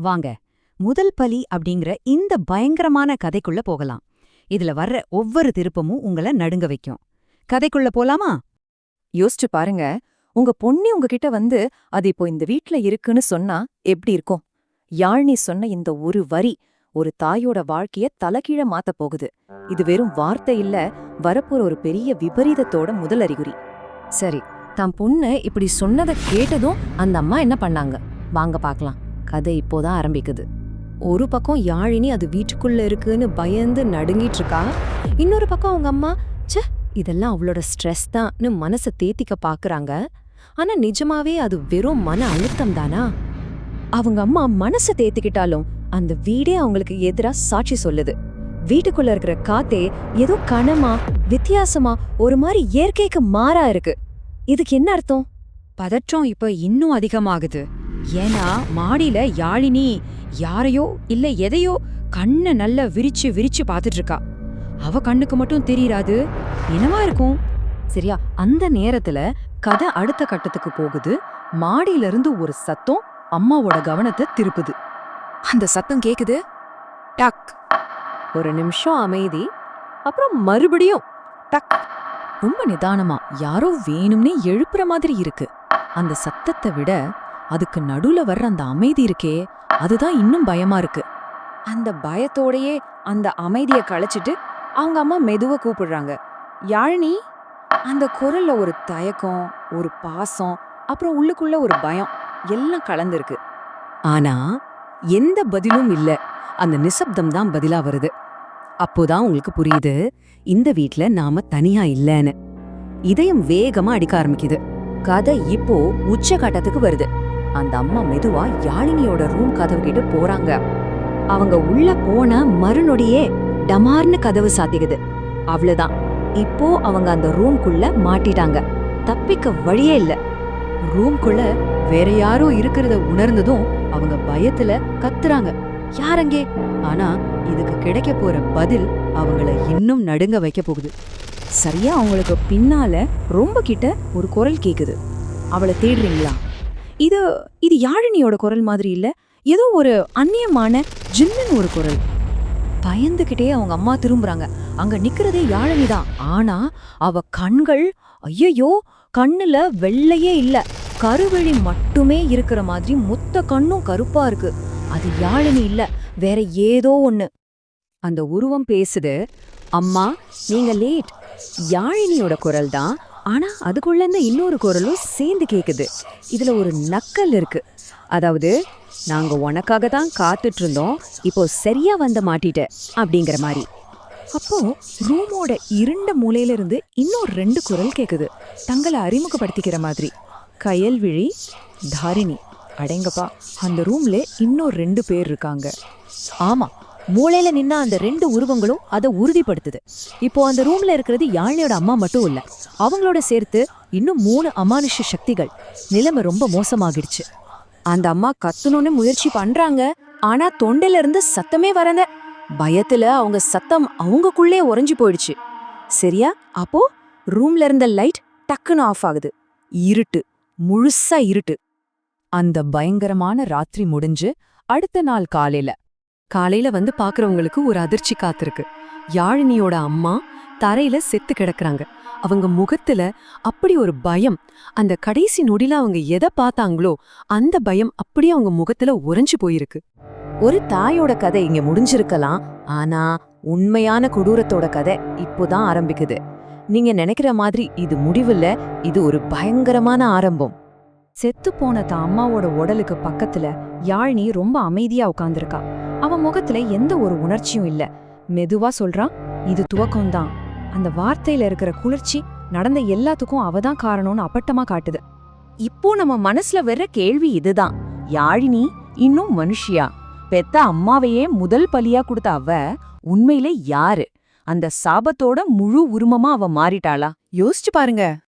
வாங்க, முதல் பலி அப்படிங்கிற இந்த பயங்கரமான கதைக்குள்ள போகலாம். இதுல வர்ற ஒவ்வொரு திருப்பமும் உங்கள நடுங்க வைக்கும். கதைக்குள்ள போலாமா? யோசிச்சு பாருங்க, உங்க பொண்ணு உங்ககிட்ட வந்து அது இப்போ இந்த வீட்ல இருக்குன்னு சொன்னா எப்படி இருக்கும்? யாழ்னி சொன்ன இந்த ஒரு வரி ஒரு தாயோட வாழ்க்கைய தலகீழ மாத்த போகுது. இது வெறும் வார்த்தை இல்ல, வரப்போற ஒரு பெரிய விபரீதத்தோட முதல் அறிகுறி. சரி, தான் பொண்ணு இப்படி சொன்னதை கேட்டதும் அந்த அம்மா என்ன பண்ணாங்க? வாங்க பார்க்கலாம். கதை இப்போதான் ஆரம்பிக்குது. ஒரு பக்கம் யாழினி அது வீட்டுக்குள்ள இருக்குன்னு பயந்து நடுங்கிட்டு இருக்கா. இன்னொரு பக்கம் அவங்க அம்மா, ச்சே, இதெல்லாம் அவளோட ஸ்ட்ரெஸ் தான்னு மனசை தேத்திக்க பாக்குறாங்க. ஆனா நிஜமாவே அது வெறும் மன அழுத்தம் தானா? அவங்க அம்மா மனசை தேத்திக்கிட்டாலும் அந்த வீடே அவங்களுக்கு எதிரா சாட்சி சொல்லுது. வீட்டுக்குள்ள இருக்கிற காத்தே ஏதோ கனமா வித்தியாசமா ஒரு மாதிரி இயற்கைக்கு மாறா இருக்கு. இதுக்கு என்ன அர்த்தம்? பதற்றம் இப்ப இன்னும் அதிகமாகுது. ஏன்னா மாடியில யாழினி யாரையோ இல்ல எதையோ கண்ணை நல்லா விரிச்சு விரிச்சு பாத்துட்டு இருக்கா. அவ கண்ணுக்கு மட்டும் தெரியறாது. என்னவா இருக்கும்? சரியா, அந்த நேரத்துல கதை அடுத்த கட்டத்துக்கு போகுது. மாடியில இருந்து ஒரு சத்தம் அம்மாவோட கவனத்தை திருப்புது. அந்த சத்தம் கேக்குது. டக். ஒரு நிமிஷம் அமைதி. அப்புறம் மறுபடியும் டக். ரொம்ப நிதானமா யாரோ வேணும்னே எழுப்புற மாதிரி இருக்கு. அந்த சத்தத்தை விட அதுக்கு நடுவுல வர்ற அந்த அமைதி இருக்கே, அதுதான் இன்னும் பயமா இருக்கு. அந்த பயத்தோடயே அந்த அமைதியை களைச்சிட்டு அவங்க அம்மா மெதுவா கூப்பிடுறாங்க, யாழினி. அந்த குரல்ல ஒரு தயக்கம், ஒரு பாசம், அப்புறம் உள்ளுக்குள்ள ஒரு பயம் எல்லாம் கலந்துருக்கு. ஆனா எந்த பதிலும் இல்ல. அந்த நிசப்தம் தான் பதிலா வருது. அப்போதான் உங்களுக்கு புரியுது, இந்த வீட்ல நாம தனியா இல்லன்னு. இதயம் வேகமா அடிக்க ஆரம்பிக்குது. கதை இப்போ உச்சகட்டத்துக்கு வருது. அந்த அம்மா மெதுவா யாழினியோட ரூம் கதவு கிட்ட போறாங்க. அவங்க உள்ள போன மறுநொடியே டமார்னு கதவு சாத்திக்குது. அவ்வளவுதான், இப்போ அவங்க அந்த ரூம்குள்ள மாட்டிட்டாங்க. தப்பிக்க வழியே இல்ல. ரூம்குள்ள வேற யாரோ இருக்கிறத உணர்ந்ததும் அவங்க பயத்துல கத்துறாங்க, யாரங்கே? ஆனா இதுக்கு கிடைக்க போற பதில் அவங்கள இன்னும் நடுங்க வைக்க போகுது. சரியா அவங்களுக்கு பின்னால ரொம்ப கிட்ட ஒரு குரல் கேக்குது. அவளை தேடுறீங்களா? இது யாழினியோட குரல் மாதிரி இல்ல, ஏதோ ஒரு அந்நியமான ஜின்னன் ஒரு குரல். பயந்துகிட்டே அவங்க அம்மா திரும்புறாங்க. அங்க நிக்கிறதே யாழினிதான். ஆனா அவ கண்கள், ஐயோ, கண்ணுல வெள்ளையே இல்ல, கருவெளி மட்டுமே இருக்கிற மாதிரி மொத்த கண்ணும் கருப்பா இருக்கு. அது யாழினி இல்ல, வேற ஏதோ ஒண்ணு. அந்த உருவம் பேசுது, அம்மா நீங்க லேட். யாழினியோட குரல் தான், ஆனா அதுக்குள்ள இருந்து இன்னொரு குரலும் சேர்ந்து கேக்குது. இதுல ஒரு நக்கல் இருக்கு. அதாவது, நாங்க உனக்காக தான் காத்துட்டு இருந்தோம், இப்போ சரியா வந்து மாட்டிட்ட அப்படிங்கிற மாதிரி. அப்போ ரூமோட இருண்ட மூலையில இருந்து இன்னொரு 2 குரல் கேக்குது, தங்களை அறிமுகப்படுத்திக்கிற மாதிரி. கயல்விழி, தாரிணி. அடேங்கப்பா, அந்த ரூம்ல இன்னொரு 2 பேர் இருக்காங்க. ஆமா, மூளையில நின்னா அந்த 2 உருவங்களும் அதை உறுதிப்படுத்துது. இப்போ அந்த ரூம்ல இருக்கிறது யாழினியோட அம்மா மட்டும் இல்ல, அவங்களோட சேர்த்து இன்னும் 3 அமானுஷ சக்திகள். நிலைமை ரொம்ப மோசமாகிடுச்சு. அந்த அம்மா கத்தணும்னு முயற்சி பண்றாங்க, ஆனா தொண்டையில இருந்து சத்தமே வரல. பயத்துல அவங்க சத்தம் அவங்கக்குள்ளே உறைஞ்சு போயிடுச்சு. சரியா, அப்போ ரூம்ல இருந்த லைட் டக்குன்னு ஆஃப் ஆகுது. இருட்டு, முழுசா இருட்டு. அந்த பயங்கரமான ராத்திரி முடிஞ்சு அடுத்த நாள் காலையில வந்து பாக்குறவங்களுக்கு ஒரு அதிர்ச்சி காத்திருக்கு. யாழினியோட அம்மா தரையில செத்து கிடக்குறாங்க. அவங்க முகத்துல அப்படி ஒரு பயம். அந்த கடைசி நொடியில அவங்க எதை பார்த்தாங்களோ அந்த பயம் அப்படியே அவங்க முகத்துல உறைஞ்சு போயிருக்கு. ஒரு தாயோட கதை இங்க முடிஞ்சிருக்கலாம், ஆனா உண்மையான கொடூரத்தோட கதை இப்போதான் ஆரம்பிக்குது. நீங்க நினைக்கிற மாதிரி இது முடிவில்ல, இது ஒரு பயங்கரமான ஆரம்பம். செத்து போன தான் அம்மாவோட உடலுக்கு பக்கத்துல யாழினி ரொம்ப அமைதியா உட்கார்ந்திருக்கா. அவன் முகத்துல எந்த ஒரு உணர்ச்சியும் இல்ல. மெதுவா சொல்றான், இது துவக்கம்தான். அந்த வார்த்தையில இருக்கிற குளிர்ச்சி நடந்த எல்லாத்துக்கும் அவதான் காரணம்னு அப்பட்டமா காட்டுது. இப்போ நம்ம மனசுல வர்ற கேள்வி இதுதான், யாழினி இன்னும் மனுஷியா? பெத்த அம்மாவையே முதல் பலியா கொடுத்த அவ உண்மையிலே யாரு? அந்த சாபத்தோட முழு உருவமா அவ மாறிட்டாளா? யோசிச்சு பாருங்க.